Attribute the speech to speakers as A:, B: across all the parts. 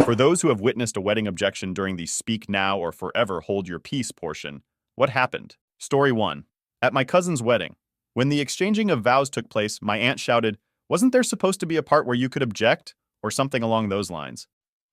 A: For those who have witnessed a wedding objection during the speak now or forever hold your peace portion, what happened? Story 1. At my cousin's wedding, when the exchanging of vows took place, my aunt shouted, "Wasn't there supposed to be a part where you could object?" Or something along those lines.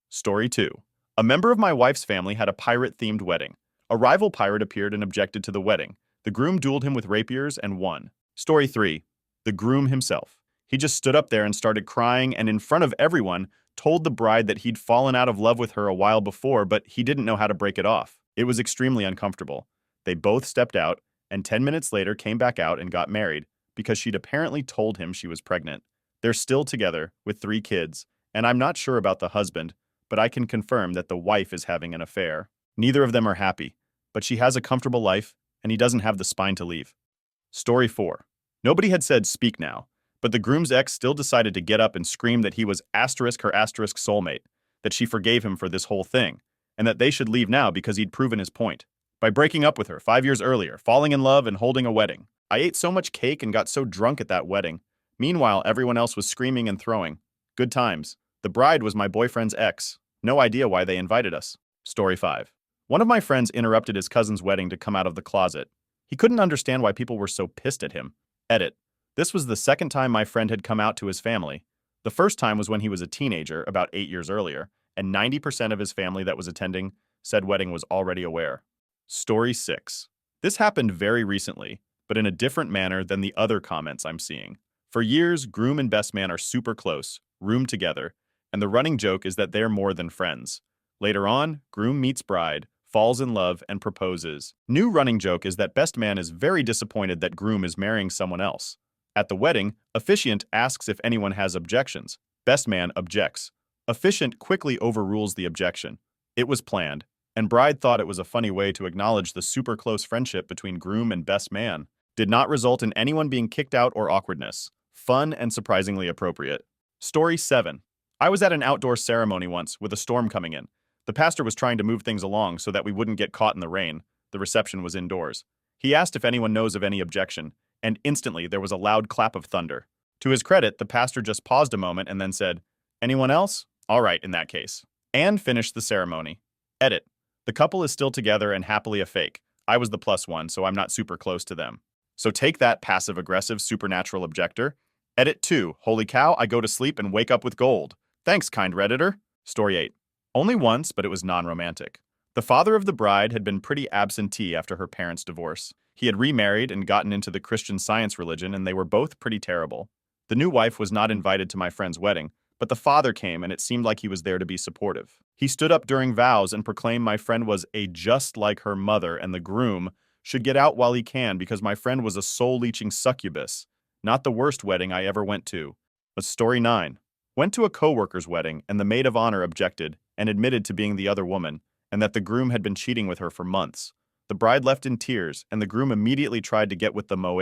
A: Story 2. A member of my wife's family had a pirate-themed wedding. A rival pirate appeared and objected to the wedding. The groom dueled him with rapiers and won. Story 3. The groom himself. He just stood up there and started crying and in front of everyone told the bride that he'd fallen out of love with her a while before, but he didn't know how to break it off. It was extremely uncomfortable. They both stepped out, and 10 minutes later came back out and got married because she'd apparently told him she was pregnant. They're still together with 3 kids, and I'm not sure about the husband, but I can confirm that the wife is having an affair. Neither of them are happy, but she has a comfortable life, and he doesn't have the spine to leave. Story 4. Nobody had said speak now, but the groom's ex still decided to get up and scream that he was her soulmate, that she forgave him for this whole thing, and that they should leave now because he'd proven his point. By breaking up with her 5 years earlier, falling in love, and holding a wedding. I ate so much cake and got so drunk at that wedding. Meanwhile, everyone else was screaming and throwing. Good times. The bride was my boyfriend's ex. No idea why they invited us. Story 5. One of my friends interrupted his cousin's wedding to come out of the closet. He couldn't understand why people were so pissed at him. Edit. This was the second time my friend had come out to his family. The first time was when he was a teenager, about 8 years earlier, and 90% of his family that was attending said wedding was already aware. Story 6. This happened very recently, but in a different manner than the other comments I'm seeing. For years, groom and best man are super close, room together, and the running joke is that they're more than friends. Later on, groom meets bride, falls in love, and proposes. New running joke is that best man is very disappointed that groom is marrying someone else. At the wedding, officiant asks if anyone has objections. Best man objects. Officiant quickly overrules the objection. It was planned, and bride thought it was a funny way to acknowledge the super close friendship between groom and best man. Did not result in anyone being kicked out or awkwardness. Fun and surprisingly appropriate. Story 7. I was at an outdoor ceremony once with a storm coming in. The pastor was trying to move things along so that we wouldn't get caught in the rain. The reception was indoors. He asked if anyone knows of any objection, and instantly there was a loud clap of thunder. To his credit, the pastor just paused a moment and then said, "Anyone else? All right, in that case." And finished the ceremony. Edit. The couple is still together and happily a fake. I was the +1, so I'm not super close to them. So take that, passive-aggressive supernatural objector. Edit 2. Holy cow, I go to sleep and wake up with gold. Thanks, kind Redditor. Story 8. Only once, but it was non-romantic. The father of the bride had been pretty absentee after her parents' divorce. He had remarried and gotten into the Christian Science religion, and they were both pretty terrible. The new wife was not invited to my friend's wedding, but the father came and it seemed like he was there to be supportive. He stood up during vows and proclaimed my friend was a just like her mother and the groom should get out while he can because my friend was a soul-leeching succubus. Not the worst wedding I ever went to. But story 9. Went to a co-worker's wedding and the maid of honor objected and admitted to being the other woman and that the groom had been cheating with her for months. The bride left in tears and the groom immediately tried to get with the moh,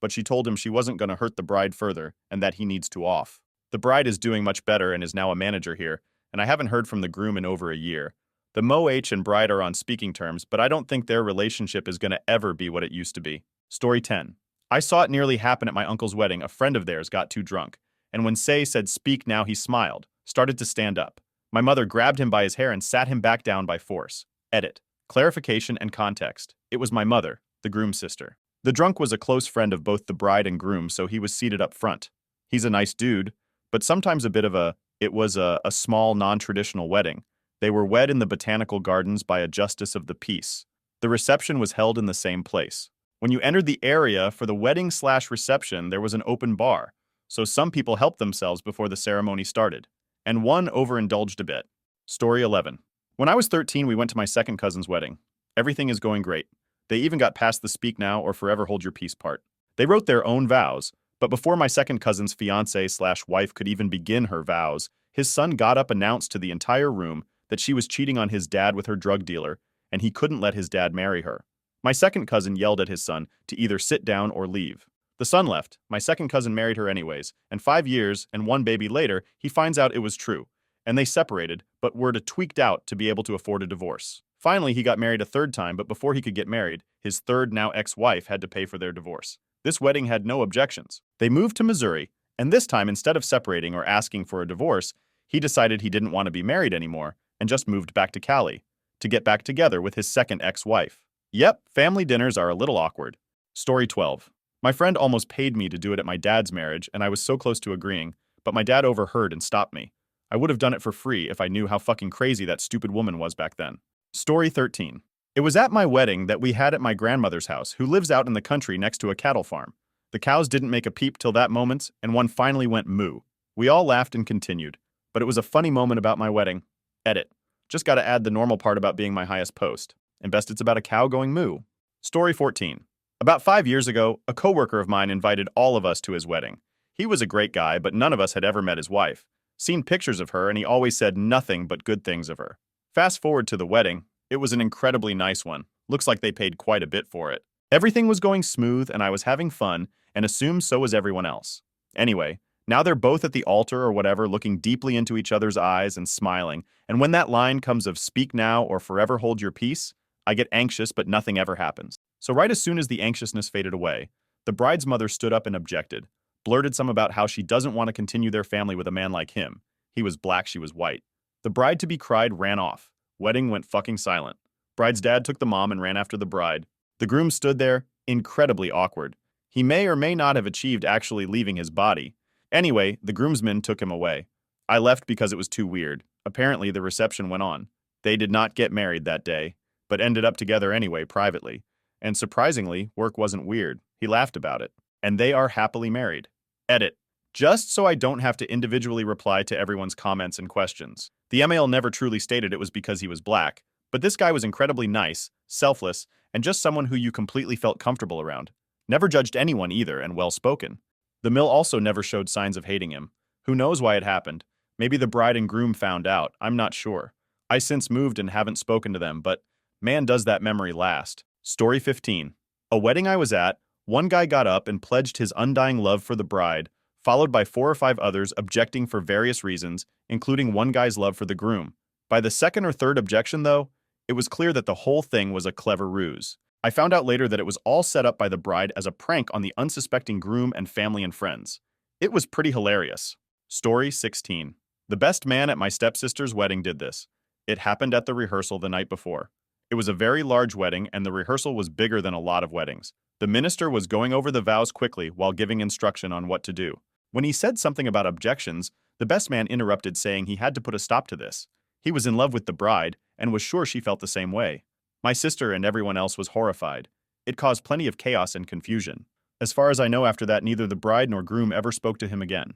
A: but she told him she wasn't going to hurt the bride further and that he needs to off. The bride is doing much better and is now a manager here, and I haven't heard from the groom in over a year. The moh and bride are on speaking terms, but I don't think their relationship is going to ever be what it used to be. Story 10. I saw it nearly happen at my uncle's wedding. A friend of theirs got too drunk, and when Say said speak now, he smiled, started to stand up. My mother grabbed him by his hair and sat him back down by force. Edit. Clarification and context. It was my mother, the groom's sister. The drunk was a close friend of both the bride and groom, so he was seated up front. He's a nice dude, but sometimes a bit of it was a small, non-traditional wedding. They were wed in the botanical gardens by a justice of the peace. The reception was held in the same place. When you entered the area for the wedding/reception, there was an open bar, so some people helped themselves before the ceremony started, and one overindulged a bit. Story 11. When I was 13, we went to my second cousin's wedding. Everything is going great. They even got past the speak now or forever hold your peace part. They wrote their own vows, but before my second cousin's fiancé/wife could even begin her vows, his son got up and announced to the entire room that she was cheating on his dad with her drug dealer, and he couldn't let his dad marry her. My second cousin yelled at his son to either sit down or leave. The son left. My second cousin married her anyways, and 5 years and 1 baby later, he finds out it was true. And they separated, but were tweaked out to be able to afford a divorce. Finally, he got married a third time, but before he could get married, his third, now ex-wife, had to pay for their divorce. This wedding had no objections. They moved to Missouri, and this time, instead of separating or asking for a divorce, He decided he didn't want to be married anymore and just moved back to Cali to get back together with his second ex-wife. Yep, family dinners are a little awkward. Story 12. My friend almost paid me to do it at my dad's marriage, and I was so close to agreeing, but my dad overheard and stopped me. I would have done it for free if I knew how fucking crazy that stupid woman was back then. Story 13. It was at my wedding that we had at my grandmother's house, who lives out in the country next to a cattle farm. The cows didn't make a peep till that moment, and one finally went moo. We all laughed and continued, but it was a funny moment about my wedding. Edit. Just gotta add the normal part about being my highest post. And best it's about a cow going moo. Story 14. About 5 years ago, a coworker of mine invited all of us to his wedding. He was a great guy, but none of us had ever met his wife. Seen pictures of her, and he always said nothing but good things of her. Fast forward to the wedding. It was an incredibly nice one. Looks like they paid quite a bit for it. Everything was going smooth, and I was having fun, and assumed so was everyone else. Anyway, now they're both at the altar or whatever, looking deeply into each other's eyes and smiling, and when that line comes of "speak now or forever hold your peace," I get anxious, but nothing ever happens. So right as soon as the anxiousness faded away, the bride's mother stood up and objected, blurted some about how she doesn't want to continue their family with a man like him. He was black, she was white. The bride-to-be cried, ran off. Wedding went fucking silent. Bride's dad took the mom and ran after the bride. The groom stood there, incredibly awkward. He may or may not have achieved actually leaving his body. Anyway, the groomsmen took him away. I left because it was too weird. Apparently, the reception went on. They did not get married that day, but ended up together anyway, privately. And surprisingly, work wasn't weird. He laughed about it. And they are happily married. Edit. Just so I don't have to individually reply to everyone's comments and questions. The email never truly stated it was because he was black, but this guy was incredibly nice, selfless, and just someone who you completely felt comfortable around. Never judged anyone either, and well-spoken. The mill also never showed signs of hating him. Who knows why it happened? Maybe the bride and groom found out, I'm not sure. I since moved and haven't spoken to them, but man, does that memory last. Story 15. A wedding I was at, one guy got up and pledged his undying love for the bride, followed by 4 or 5 others objecting for various reasons, including one guy's love for the groom. By the second or third objection, though, it was clear that the whole thing was a clever ruse. I found out later that it was all set up by the bride as a prank on the unsuspecting groom and family and friends. It was pretty hilarious. Story 16. The best man at my stepsister's wedding did this. It happened at the rehearsal the night before. It was a very large wedding, and the rehearsal was bigger than a lot of weddings. The minister was going over the vows quickly while giving instruction on what to do. When he said something about objections, the best man interrupted, saying he had to put a stop to this. He was in love with the bride and was sure she felt the same way. My sister and everyone else was horrified. It caused plenty of chaos and confusion. As far as I know, after that, neither the bride nor groom ever spoke to him again.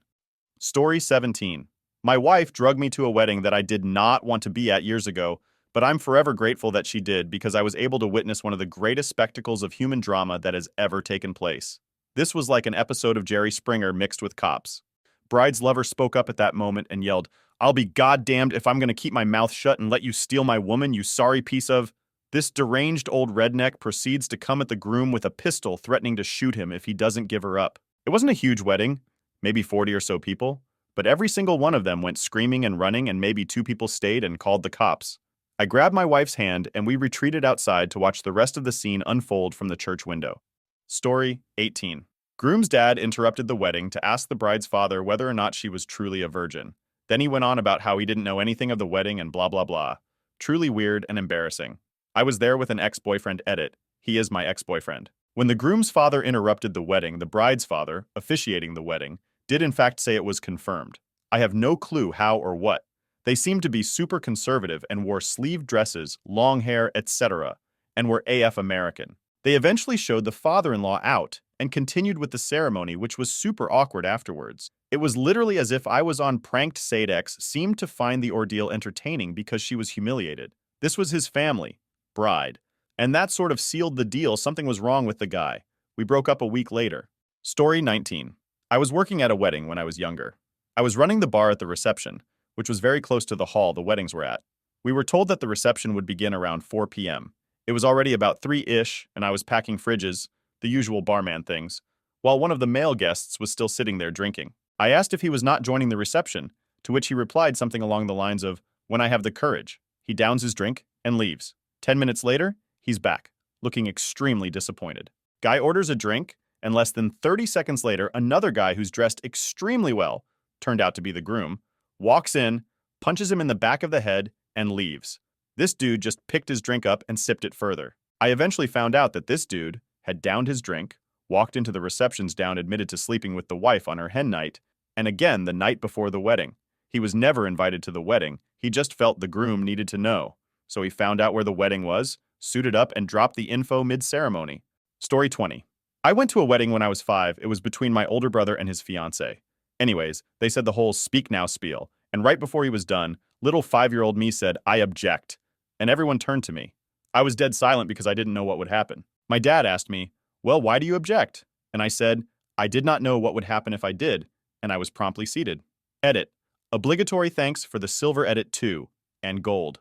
A: Story 17. My wife drugged me to a wedding that I did not want to be at years ago, but I'm forever grateful that she did because I was able to witness one of the greatest spectacles of human drama that has ever taken place. This was like an episode of Jerry Springer mixed with Cops. Bride's lover spoke up at that moment and yelled, "I'll be goddamned if I'm gonna keep my mouth shut and let you steal my woman, you sorry piece of..." This deranged old redneck proceeds to come at the groom with a pistol, threatening to shoot him if he doesn't give her up. It wasn't a huge wedding, maybe 40 or so people, but every single one of them went screaming and running, and maybe 2 people stayed and called the cops. I grabbed my wife's hand and we retreated outside to watch the rest of the scene unfold from the church window. Story 18. Groom's dad interrupted the wedding to ask the bride's father whether or not she was truly a virgin. Then he went on about how he didn't know anything of the wedding and blah blah blah. Truly weird and embarrassing. I was there with an ex-boyfriend. Edit. He is my ex-boyfriend. When the groom's father interrupted the wedding, the bride's father, officiating the wedding, did in fact say it was confirmed. I have no clue how or what. They seemed to be super conservative and wore sleeved dresses, long hair, etc., and were AF American. They eventually showed the father-in-law out and continued with the ceremony, which was super awkward afterwards. It was literally as if I was on pranked. Sadex seemed to find the ordeal entertaining because she was humiliated. This was his family, bride, and that sort of sealed the deal. Something was wrong with the guy. We broke up a week later. Story 19. I was working at a wedding when I was younger. I was running the bar at the reception, which was very close to the hall the weddings were at. We were told that the reception would begin around 4 p.m. It was already about 3-ish, and I was packing fridges, the usual barman things, while one of the male guests was still sitting there drinking. I asked if he was not joining the reception, to which he replied something along the lines of, "When I have the courage." He downs his drink and leaves. 10 minutes later, he's back, looking extremely disappointed. Guy orders a drink, and less than 30 seconds later, another guy who's dressed extremely well, turned out to be the groom, walks in, punches him in the back of the head, and leaves. This dude just picked his drink up and sipped it further. I eventually found out that this dude had downed his drink, walked into the receptions down, admitted to sleeping with the wife on her hen night, and again the night before the wedding. He was never invited to the wedding, he just felt the groom needed to know. So he found out where the wedding was, suited up, and dropped the info mid-ceremony. Story 20. I went to a wedding when I was 5. It was between my older brother and his fiancée. Anyways, they said the whole speak now spiel, and right before he was done, little 5-year-old me said, "I object." And everyone turned to me. I was dead silent because I didn't know what would happen. My dad asked me, "Well, why do you object?" And I said, "I did not know what would happen if I did," and I was promptly seated. Edit. Obligatory thanks for the silver edit 2 and gold.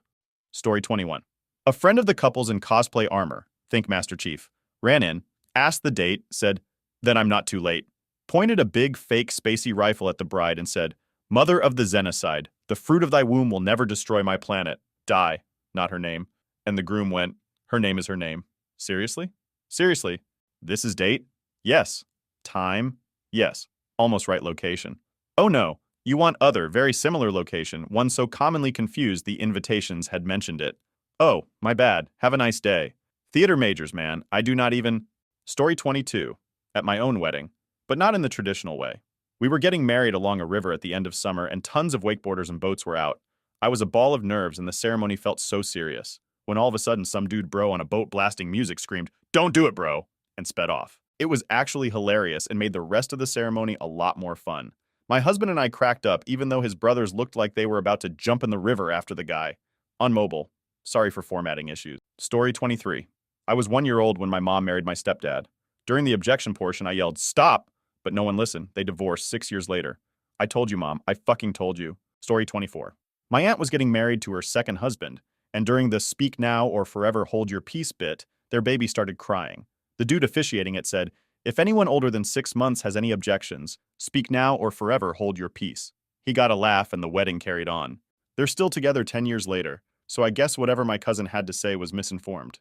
A: Story 21. A friend of the couple's in cosplay armor, think Master Chief, ran in, asked the date, said, "Then I'm not too late," pointed a big fake spacey rifle at the bride and said, "Mother of the Xenocide, the fruit of thy womb will never destroy my planet. Die," not her name. And the groom went, "Her name is her name." Seriously? Seriously? This is date? Yes. Time? Yes. Almost right location. Oh no, you want other, very similar location, one so commonly confused the invitations had mentioned it. Oh, my bad. Have a nice day. Theater majors, man. I do not even... Story 22. At my own wedding, but not in the traditional way. We were getting married along a river at the end of summer and tons of wakeboarders and boats were out. I was a ball of nerves and the ceremony felt so serious, when all of a sudden some dude bro on a boat blasting music screamed, "Don't do it, bro," and sped off. It was actually hilarious and made the rest of the ceremony a lot more fun. My husband and I cracked up even though his brothers looked like they were about to jump in the river after the guy. Unmobile. Sorry for formatting issues. Story 23. I was 1 year old when my mom married my stepdad. During the objection portion, I yelled, "Stop!" But no one listened. They divorced 6 years later. I told you, Mom. I fucking told you. Story 24. My aunt was getting married to her second husband, and during the speak now or forever hold your peace bit, their baby started crying. The dude officiating it said, "If anyone older than 6 months has any objections, speak now or forever hold your peace." He got a laugh and the wedding carried on. They're still together 10 years later, so I guess whatever my cousin had to say was misinformed.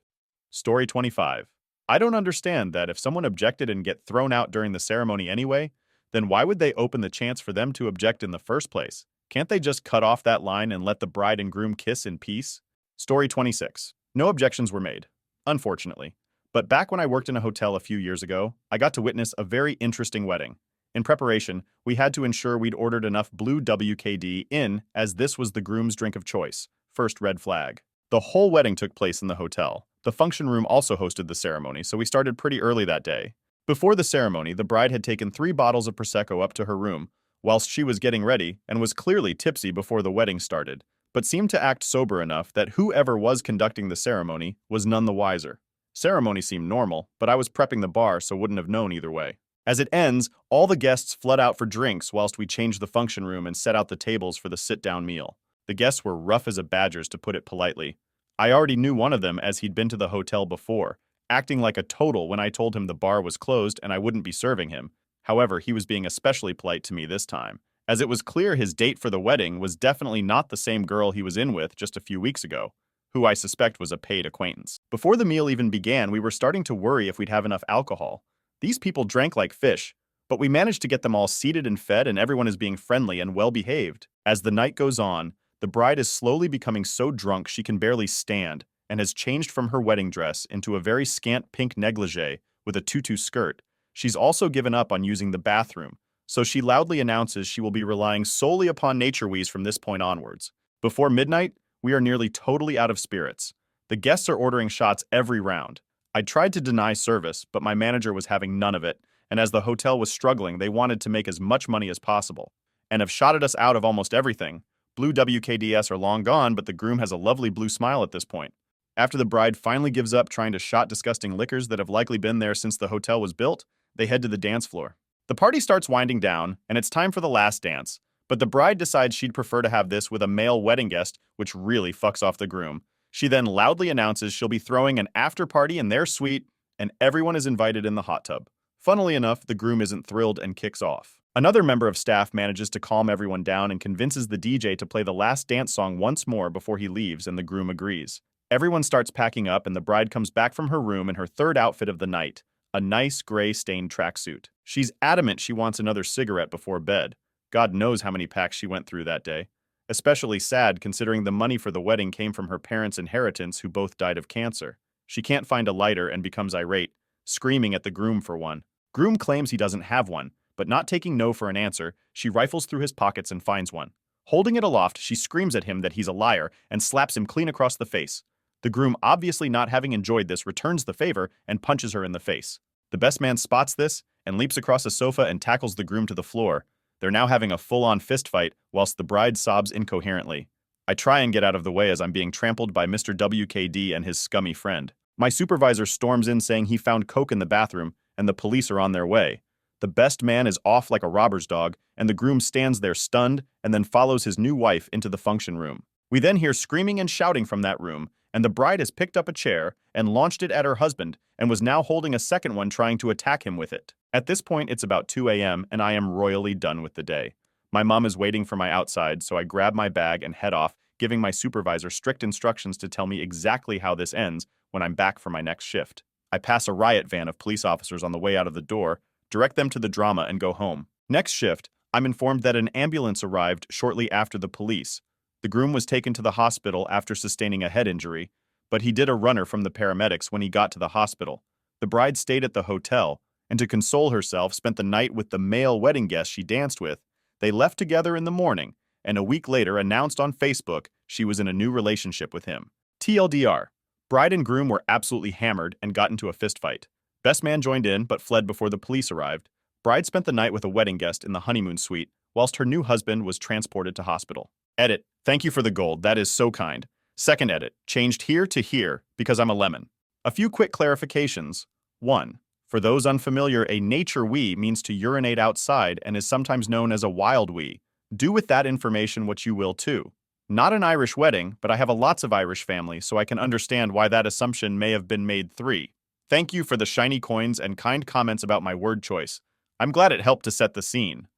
A: Story 25. I don't understand that if someone objected and get thrown out during the ceremony anyway, then why would they open the chance for them to object in the first place? Can't they just cut off that line and let the bride and groom kiss in peace? Story 26. No objections were made, unfortunately. But back when I worked in a hotel a few years ago, I got to witness a very interesting wedding. In preparation, we had to ensure we'd ordered enough blue WKD in, as this was the groom's drink of choice. First red flag. The whole wedding took place in the hotel. The function room also hosted the ceremony, so we started pretty early that day. Before the ceremony, the bride had taken 3 bottles of Prosecco up to her room, whilst she was getting ready, and was clearly tipsy before the wedding started, but seemed to act sober enough that whoever was conducting the ceremony was none the wiser. Ceremony seemed normal, but I was prepping the bar, so wouldn't have known either way. As it ends, all the guests flood out for drinks whilst we changed the function room and set out the tables for the sit-down meal. The guests were rough as a badgers, to put it politely. I already knew one of them as he'd been to the hotel before, acting like a total when I told him the bar was closed and I wouldn't be serving him. However, he was being especially polite to me this time, as it was clear his date for the wedding was definitely not the same girl he was in with just a few weeks ago, who I suspect was a paid acquaintance. Before the meal even began, we were starting to worry if we'd have enough alcohol. These people drank like fish, but we managed to get them all seated and fed, and everyone is being friendly and well-behaved. As the night goes on, the bride is slowly becoming so drunk she can barely stand and has changed from her wedding dress into a very scant pink negligee with a tutu skirt. She's also given up on using the bathroom, so she loudly announces she will be relying solely upon NatureWeeze from this point onwards. Before midnight, we are nearly totally out of spirits. The guests are ordering shots every round. I tried to deny service, but my manager was having none of it, and as the hotel was struggling, they wanted to make as much money as possible, and have shotted us out of almost everything. Blue WKDS are long gone, but the groom has a lovely blue smile at this point. After the bride finally gives up trying to shot disgusting liquors that have likely been there since the hotel was built, they head to the dance floor. The party starts winding down, and it's time for the last dance, but the bride decides she'd prefer to have this with a male wedding guest, which really fucks off the groom. She then loudly announces she'll be throwing an after party in their suite, and everyone is invited in the hot tub. Funnily enough, the groom isn't thrilled and kicks off. Another member of staff manages to calm everyone down and convinces the DJ to play the last dance song once more before he leaves, and the groom agrees. Everyone starts packing up, and the bride comes back from her room in her third outfit of the night, a nice gray stained tracksuit. She's adamant she wants another cigarette before bed. God knows how many packs she went through that day. Especially sad considering the money for the wedding came from her parents' inheritance who both died of cancer. She can't find a lighter and becomes irate, screaming at the groom for one. Groom claims he doesn't have one, but not taking no for an answer, she rifles through his pockets and finds one. Holding it aloft, she screams at him that he's a liar and slaps him clean across the face. The groom, obviously not having enjoyed this, returns the favor and punches her in the face. The best man spots this and leaps across a sofa and tackles the groom to the floor. They're now having a full-on fist fight whilst the bride sobs incoherently. I try and get out of the way as I'm being trampled by Mr. WKD and his scummy friend. My supervisor storms in saying he found coke in the bathroom and the police are on their way. The best man is off like a robber's dog, and the groom stands there stunned and then follows his new wife into the function room. We then hear screaming and shouting from that room, and the bride has picked up a chair and launched it at her husband and was now holding a second one trying to attack him with it. At this point, it's about 2 a.m. and I am royally done with the day. My mom is waiting for my outside, so I grab my bag and head off, giving my supervisor strict instructions to tell me exactly how this ends when I'm back for my next shift. I pass a riot van of police officers on the way out of the door, direct them to the drama, and go home. Next shift, I'm informed that an ambulance arrived shortly after the police. The groom was taken to the hospital after sustaining a head injury, but he did a runner from the paramedics when he got to the hospital. The bride stayed at the hotel, and to console herself, spent the night with the male wedding guest she danced with. They left together in the morning, and a week later announced on Facebook she was in a new relationship with him. TLDR, bride and groom were absolutely hammered and got into a fistfight. Best man joined in but fled before the police arrived. Bride spent the night with a wedding guest in the honeymoon suite, whilst her new husband was transported to hospital. Edit, thank you for the gold, that is so kind. Second edit, changed here to here because I'm a lemon. A few quick clarifications. 1. For those unfamiliar, a nature wee means to urinate outside and is sometimes known as a wild wee. Do with that information what you will too. Not an Irish wedding, but I have a lots of Irish family, so I can understand why that assumption may have been made. 3. Thank you for the shiny coins and kind comments about my word choice. I'm glad it helped to set the scene.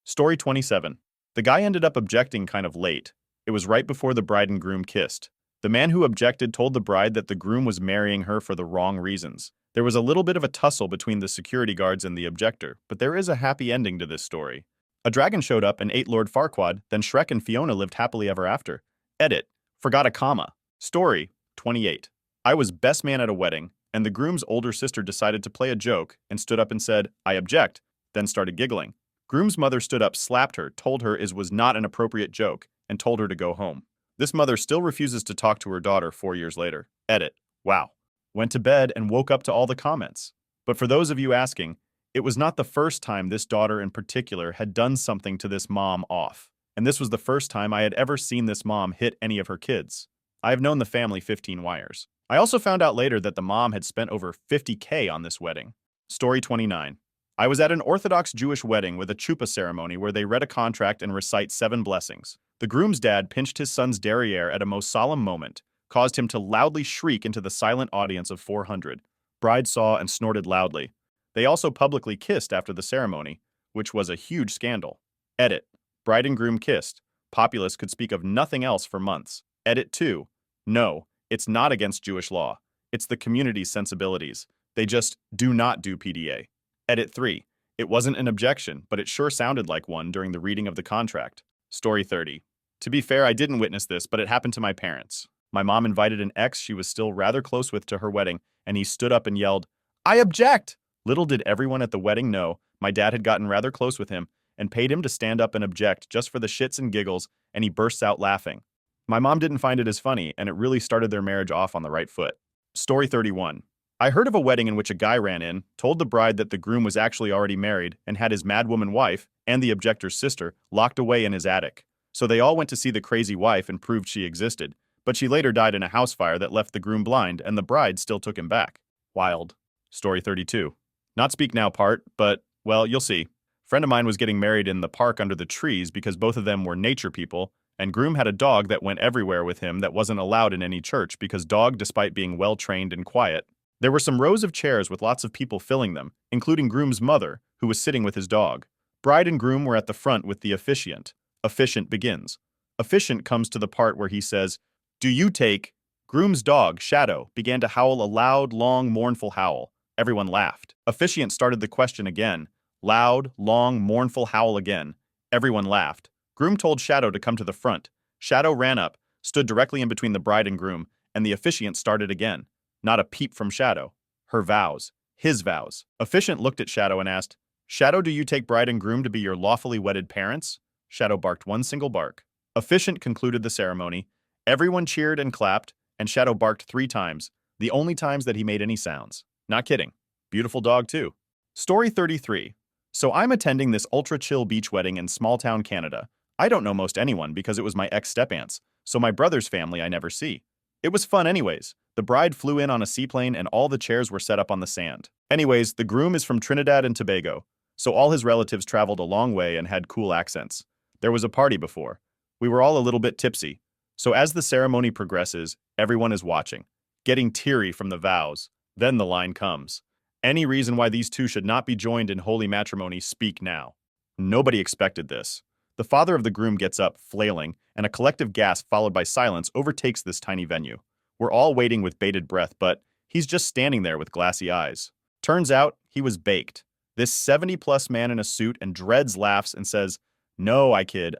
A: Story 27. The guy ended up objecting kind of late. It was right before the bride and groom kissed. The man who objected told the bride that the groom was marrying her for the wrong reasons. There was a little bit of a tussle between the security guards and the objector, but there is a happy ending to this story. A dragon showed up and ate Lord Farquaad, then Shrek and Fiona lived happily ever after. Edit. Forgot a comma. Story 28. I was best man at a wedding, and the groom's older sister decided to play a joke and stood up and said, "I object," then started giggling. Groom's mother stood up, slapped her, told her it was not an appropriate joke, and told her to go home. This mother still refuses to talk to her daughter 4 years later. Edit. Wow. Went to bed and woke up to all the comments. But for those of you asking, it was not the first time this daughter in particular had done something to this mom off. And this was the first time I had ever seen this mom hit any of her kids. I have known the family 15 years. I also found out later that the mom had spent over $50K on this wedding. Story 29. I was at an Orthodox Jewish wedding with a chuppah ceremony where they read a contract and recite 7 blessings. The groom's dad pinched his son's derriere at a most solemn moment, caused him to loudly shriek into the silent audience of 400. Bride saw and snorted loudly. They also publicly kissed after the ceremony, which was a huge scandal. Edit. Bride and groom kissed. Populace could speak of nothing else for months. Edit 2. No, it's not against Jewish law. It's the community's sensibilities. They just do not do PDA. Edit 3. It wasn't an objection, but it sure sounded like one during the reading of the contract. Story 30. To be fair, I didn't witness this, but it happened to my parents. My mom invited an ex she was still rather close with to her wedding, and he stood up and yelled, "I object!" Little did everyone at the wedding know, my dad had gotten rather close with him and paid him to stand up and object just for the shits and giggles, and he bursts out laughing. My mom didn't find it as funny, and it really started their marriage off on the right foot. Story 31. I heard of a wedding in which a guy ran in, told the bride that the groom was actually already married, and had his madwoman wife, and the objector's sister, locked away in his attic. So they all went to see the crazy wife and proved she existed, but she later died in a house fire that left the groom blind, and the bride still took him back. Wild. Story 32. Not speak now part, but, well, you'll see. Friend of mine was getting married in the park under the trees because both of them were nature people, and groom had a dog that went everywhere with him that wasn't allowed in any church because dog, despite being well-trained and quiet. There were some rows of chairs with lots of people filling them, including groom's mother, who was sitting with his dog. Bride and groom were at the front with the officiant. Officiant begins. Officiant comes to the part where he says, "Do you take?" Groom's dog, Shadow, began to howl a loud, long, mournful howl. Everyone laughed. Officiant started the question again. Loud, long, mournful howl again. Everyone laughed. Groom told Shadow to come to the front. Shadow ran up, stood directly in between the bride and groom, and the officiant started again. Not a peep from Shadow. Her vows. His vows. Officiant looked at Shadow and asked, "Shadow, do you take bride and groom to be your lawfully wedded parents?" Shadow barked one single bark. Officiant concluded the ceremony. Everyone cheered and clapped, and Shadow barked 3 times, the only times that he made any sounds. Not kidding. Beautiful dog, too. Story 33. So I'm attending this ultra-chill beach wedding in small-town Canada. I don't know most anyone because it was my ex-step-aunts, so my brother's family I never see. It was fun anyways. The bride flew in on a seaplane and all the chairs were set up on the sand. Anyways, the groom is from Trinidad and Tobago, so all his relatives traveled a long way and had cool accents. There was a party before. We were all a little bit tipsy. So as the ceremony progresses, everyone is watching, getting teary from the vows. Then the line comes. Any reason why these two should not be joined in holy matrimony, speak now. Nobody expected this. The father of the groom gets up, flailing, and a collective gasp followed by silence overtakes this tiny venue. We're all waiting with bated breath, but he's just standing there with glassy eyes. Turns out, he was baked. This 70-plus man in a suit and dreads laughs and says, "No, I kid.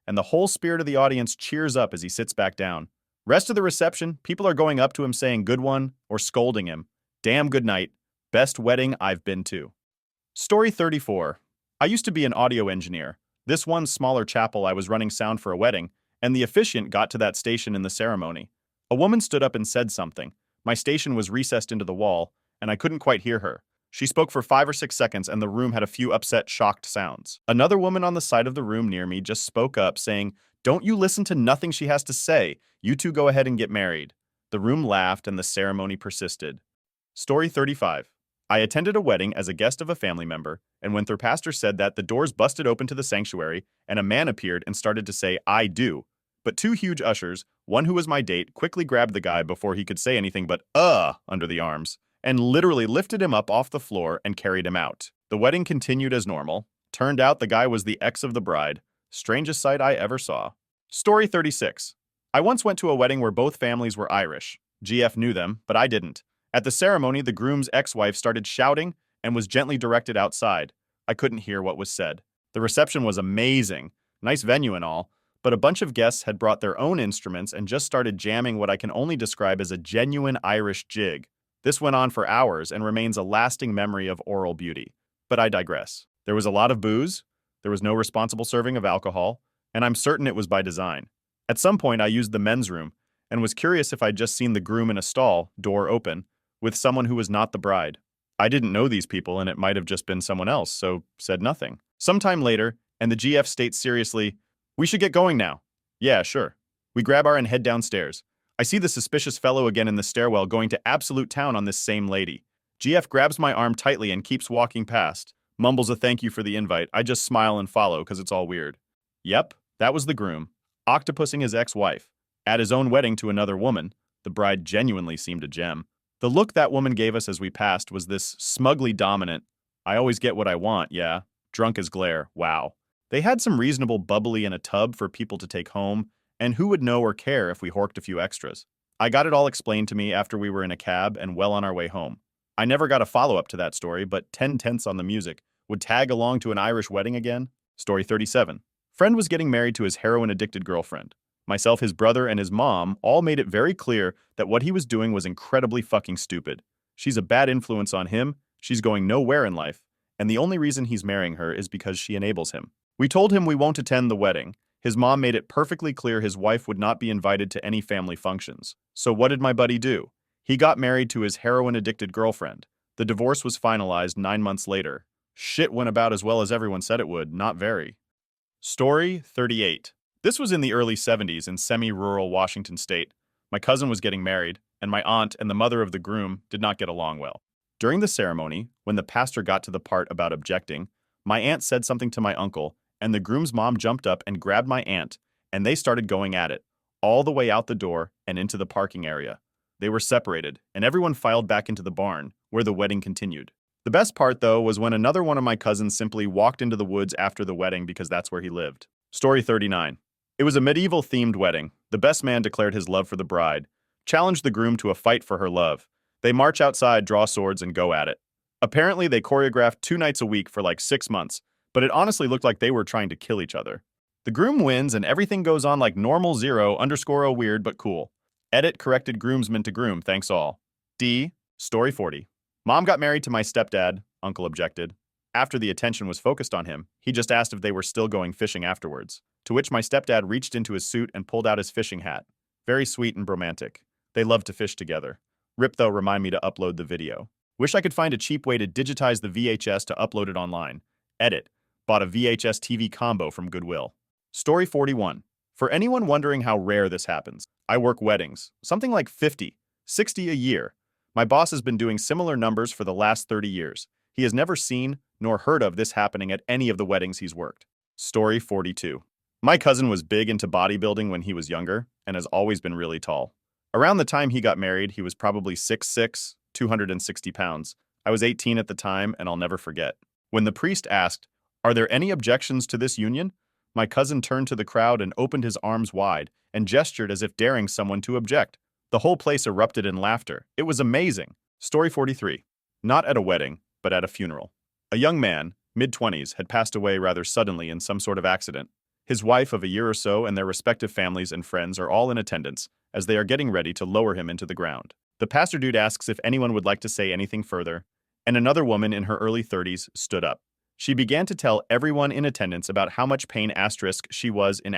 A: And the whole spirit of the audience cheers up as he sits back down. Rest of the reception, people are going up to him saying "good one" or scolding him. Damn good night. Best wedding I've been to. Story 34. I used to be an audio engineer. This one smaller chapel I was running sound for a wedding, and the officiant got to that station in the ceremony. A woman stood up and said something. My station was recessed into the wall, and I couldn't quite hear her. She spoke for 5 or 6 seconds and the room had a few upset, shocked sounds. Another woman on the side of the room near me just spoke up saying, "Don't you listen to nothing she has to say. You two go ahead and get married." The room laughed and the ceremony persisted. Story 35. I attended a wedding as a guest of a family member, and when their pastor said that, the doors busted open to the sanctuary and a man appeared and started to say, "I do." But 2 huge ushers, one who was my date, quickly grabbed the guy before he could say anything but under the arms, and literally lifted him up off the floor and carried him out. The wedding continued as normal. Turned out the guy was the ex of the bride. Strangest sight I ever saw. Story 36. I once went to a wedding where both families were Irish. GF knew them, but I didn't. At the ceremony, the groom's ex-wife started shouting and was gently directed outside. I couldn't hear what was said. The reception was amazing. Nice venue and all, but a bunch of guests had brought their own instruments and just started jamming what I can only describe as a genuine Irish jig. This went on for hours and remains a lasting memory of oral beauty. But I digress. There was a lot of booze, there was no responsible serving of alcohol, and I'm certain it was by design. At some point, I used the men's room and was curious if I'd just seen the groom in a stall, door open, with someone who was not the bride. I didn't know these people and it might have just been someone else, so said nothing. Sometime later, and the GF states seriously, "We should get going now." Yeah, sure. We grab our and head downstairs. I see the suspicious fellow again in the stairwell going to absolute town on this same lady. GF grabs my arm tightly and keeps walking past. Mumbles a thank you for the invite. I just smile and follow because it's all weird. Yep, that was the groom. Octopusing his ex-wife. At his own wedding to another woman. The bride genuinely seemed a gem. The look that woman gave us as we passed was this smugly dominant, "I always get what I want, yeah." Drunk as glare, wow. They had some reasonable bubbly in a tub for people to take home, and who would know or care if we horked a few extras? I got it all explained to me after we were in a cab and well on our way home. I never got a follow-up to that story, but 10 tenths on the music. Would tag along to an Irish wedding again? Story 37. Friend was getting married to his heroin-addicted girlfriend. Myself, his brother, and his mom all made it very clear that what he was doing was incredibly fucking stupid. She's a bad influence on him, she's going nowhere in life, and the only reason he's marrying her is because she enables him. We told him we won't attend the wedding. His mom made it perfectly clear his wife would not be invited to any family functions. So what did my buddy do? He got married to his heroin-addicted girlfriend. The divorce was finalized 9 months later. Shit went about as well as everyone said it would, not very. Story 38. This was in the early 70s in semi-rural Washington state. My cousin was getting married, and my aunt and the mother of the groom did not get along well. During the ceremony, when the pastor got to the part about objecting, my aunt said something to my uncle, and the groom's mom jumped up and grabbed my aunt, and they started going at it, all the way out the door and into the parking area. They were separated, and everyone filed back into the barn, where the wedding continued. The best part, though, was when another one of my cousins simply walked into the woods after the wedding because that's where he lived. Story 39. It was a medieval-themed wedding. The best man declared his love for the bride, challenged the groom to a fight for her love. They march outside, draw swords, and go at it. Apparently, they choreographed 2 nights a week for like 6 months, but it honestly looked like they were trying to kill each other. The groom wins and everything goes on like normal 0_0 weird but cool. Edit corrected groomsman to groom, thanks all. D. Story 40. Mom got married to my stepdad, uncle objected. After the attention was focused on him, he just asked if they were still going fishing afterwards, to which my stepdad reached into his suit and pulled out his fishing hat. Very sweet and romantic. They love to fish together. Rip though, remind me to upload the video. Wish I could find a cheap way to digitize the VHS to upload it online. Edit. Bought a VHS TV combo from Goodwill. Story 41. For anyone wondering how rare this happens, I work weddings, something like 50, 60 a year. My boss has been doing similar numbers for the last 30 years. He has never seen nor heard of this happening at any of the weddings he's worked. Story 42. My cousin was big into bodybuilding when he was younger and has always been really tall. Around the time he got married, he was probably 6'6", 260 pounds. I was 18 at the time, and I'll never forget. When the priest asked, "Are there any objections to this union?" my cousin turned to the crowd and opened his arms wide and gestured as if daring someone to object. The whole place erupted in laughter. It was amazing. Story 43. Not at a wedding, but at a funeral. A young man, mid-20s, had passed away rather suddenly in some sort of accident. His wife of a year or so and their respective families and friends are all in attendance, as they are getting ready to lower him into the ground. The pastor dude asks if anyone would like to say anything further, and another woman in her early 30s stood up. She began to tell everyone in attendance about how much pain she was in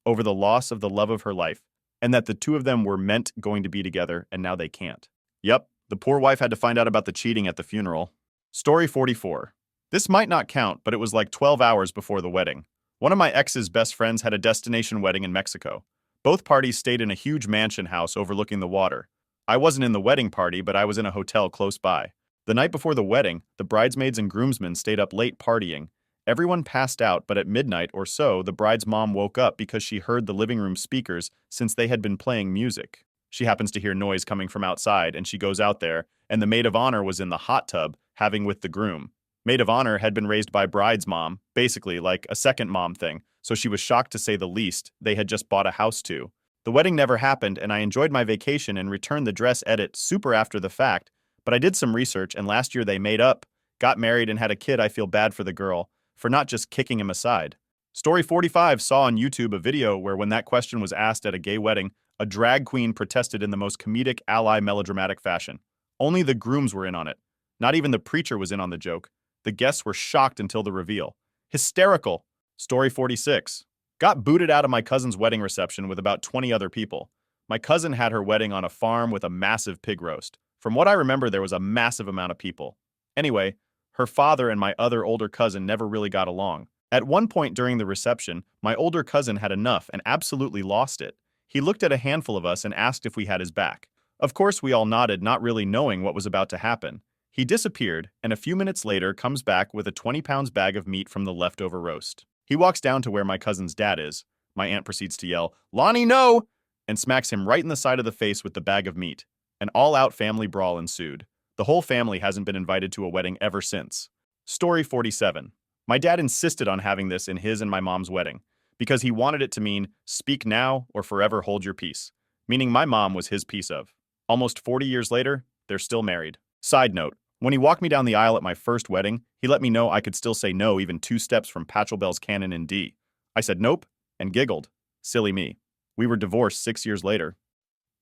A: over the loss of the love of her life, and that the two of them were meant going to be together, and now they can't. Yep, the poor wife had to find out about the cheating at the funeral. Story 44. This might not count, but it was like 12 hours before the wedding. One of my ex's best friends had a destination wedding in Mexico. Both parties stayed in a huge mansion house overlooking the water. I wasn't in the wedding party, but I was in a hotel close by. The night before the wedding, the bridesmaids and groomsmen stayed up late partying. Everyone passed out, but at midnight or so, the bride's mom woke up because she heard the living room speakers since they had been playing music. She happens to hear noise coming from outside, and she goes out there, and the maid of honor was in the hot tub, having with the groom. Maid of honor had been raised by bride's mom, basically like a second mom thing, so she was shocked to say the least. They had just bought a house too. The wedding never happened, and I enjoyed my vacation and returned the dress edit super after the fact, but I did some research, and last year they made up, got married, and had a kid. I feel bad for the girl, for not just kicking him aside. Story 45 saw on YouTube a video where when that question was asked at a gay wedding, a drag queen protested in the most comedic ally melodramatic fashion. Only the grooms were in on it. Not even the preacher was in on the joke. The guests were shocked until the reveal. Hysterical. Story 46. Got booted out of my cousin's wedding reception with about 20 other people. My cousin had her wedding on a farm with a massive pig roast. From what I remember, there was a massive amount of people. Anyway, her father and my other older cousin never really got along. At one point during the reception, my older cousin had enough and absolutely lost it. He looked at a handful of us and asked if we had his back. Of course, we all nodded, not really knowing what was about to happen. He disappeared, and a few minutes later comes back with a 20-pound bag of meat from the leftover roast. He walks down to where my cousin's dad is. My aunt proceeds to yell, "Lonnie, no!" and smacks him right in the side of the face with the bag of meat. An all-out family brawl ensued. The whole family hasn't been invited to a wedding ever since. Story 47. My dad insisted on having this in his and my mom's wedding because he wanted it to mean speak now or forever hold your peace, meaning my mom was his piece of. Almost 40 years later, they're still married. Side note, when he walked me down the aisle at my first wedding, he let me know I could still say no even 2 steps from Pachelbel's canon in D. I said nope and giggled. Silly me. We were divorced 6 years later.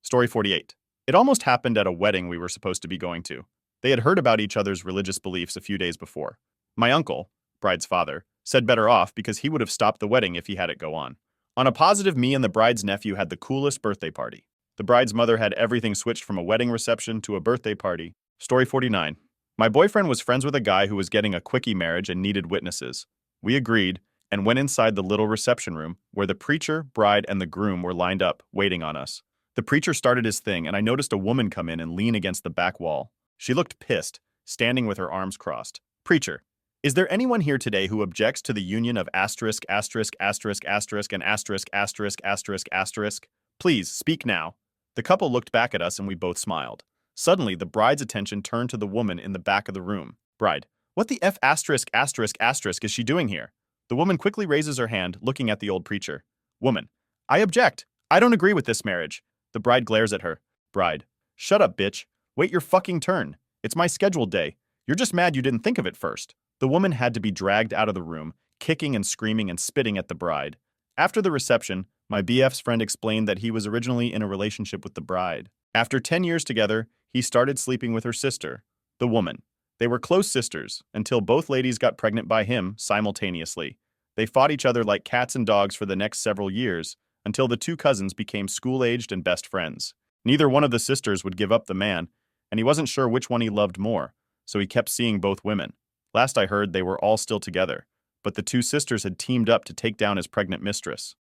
A: Story 48. It almost happened at a wedding we were supposed to be going to. They had heard about each other's religious beliefs a few days before. My uncle, bride's father, said better off because he would have stopped the wedding if he had it go on. On a positive, me and the bride's nephew had the coolest birthday party. The bride's mother had everything switched from a wedding reception to a birthday party. Story 49. My boyfriend was friends with a guy who was getting a quickie marriage and needed witnesses. We agreed and went inside the little reception room where the preacher, bride, and the groom were lined up, waiting on us. The preacher started his thing, and I noticed a woman come in and lean against the back wall. She looked pissed, standing with her arms crossed. Preacher, is there anyone here today who objects to the union of asterisk, asterisk, asterisk, asterisk, and asterisk, asterisk, asterisk, asterisk? Please, speak now. The couple looked back at us and we both smiled. Suddenly, the bride's attention turned to the woman in the back of the room. Bride, what the F asterisk, asterisk, asterisk is she doing here? The woman quickly raises her hand, looking at the old preacher. Woman, I object. I don't agree with this marriage. The bride glares at her. Bride, shut up, bitch. Wait your fucking turn. It's my scheduled day. You're just mad you didn't think of it first. The woman had to be dragged out of the room, kicking and screaming and spitting at the bride. After the reception, my BF's friend explained that he was originally in a relationship with the bride. After 10 years together, he started sleeping with her sister, the woman. They were close sisters until both ladies got pregnant by him simultaneously. They fought each other like cats and dogs for the next several years until the two cousins became school-aged and best friends. Neither one of the sisters would give up the man, and he wasn't sure which one he loved more, so he kept seeing both women. Last I heard, they were all still together, but the two sisters had teamed up to take down his pregnant mistress.